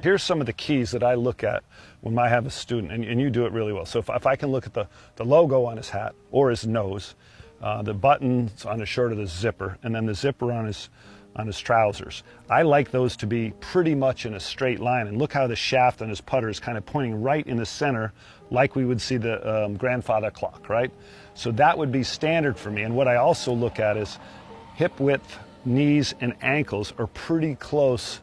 Here's some of the keys that I look at when I have a student, and you do it really well. So if I can look at the logo on his hat or his nose, the buttons on his shirt or the zipper, and then the zipper on his trousers. I like those to be pretty much in a straight line, and look how the shaft on his putter is kind of pointing right in the center like we would see the grandfather clock, right? So that would be standard for me. And what I also look at is hip width, knees, and ankles are pretty close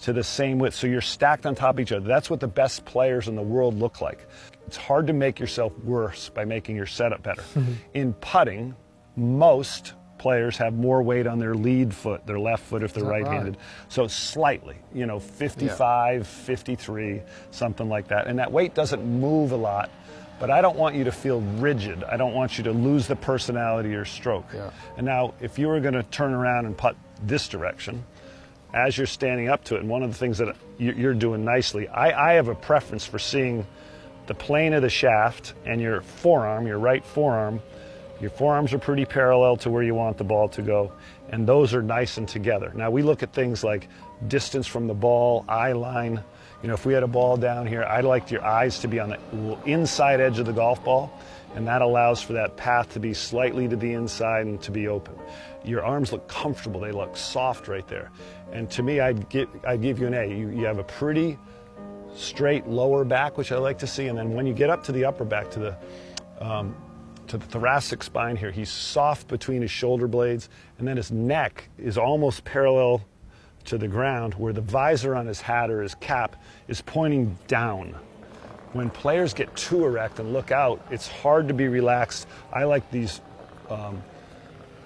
to the same width, so you're stacked on top of each other. That's what the best players in the world look like. It's hard to make yourself worse by making your setup better. In putting, most players have more weight on their lead foot, their left foot if they're right-handed. Right? So slightly, 55, 53, something like that. And that weight doesn't move a lot, but I don't want you to feel rigid. I don't want you to lose the personality of your stroke. Yeah. And now, if you were going to turn around and putt this direction, as you're standing up to it, and one of the things that you're doing nicely, I have a preference for seeing the plane of the shaft and your forearm, your right forearm. Your forearms are pretty parallel to where you want the ball to go, and those are nice and together. Now, we look at things like distance from the ball, eye line. If we had a ball down here, I'd like your eyes to be on the inside edge of the golf ball, and that allows for that path to be slightly to the inside and to be open. Your arms look comfortable. They look soft right there. And to me, I'd give you an A. You have a pretty straight lower back, which I like to see, and then when you get up to the upper back, to the thoracic spine here, he's soft between his shoulder blades, and then his neck is almost parallel to the ground, where the visor on his hat or his cap is pointing down. When players get too erect and look out, it's hard to be relaxed. I like these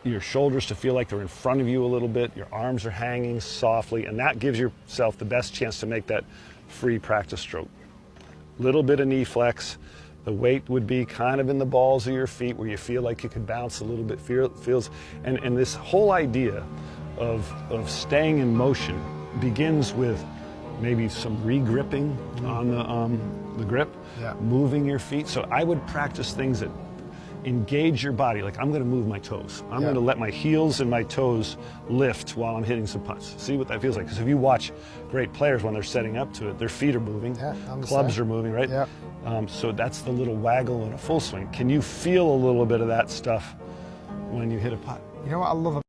your shoulders to feel like they're in front of you a little bit, your arms are hanging softly, and that gives yourself the best chance to make that free practice stroke. Little bit of knee flex. The weight would be kind of in the balls of your feet where you feel like you could bounce a little bit, and this whole idea of staying in motion begins with maybe some re-gripping on the grip, moving your feet. So I would practice things that engage your body. Like, I'm going to move my toes. I'm going to let my heels and my toes lift while I'm hitting some putts. See what that feels like. Because if you watch great players when they're setting up to it, their feet are moving, clubs are moving, right? So that's the little waggle in a full swing. Can you feel a little bit of that stuff when you hit a putt? You know what I love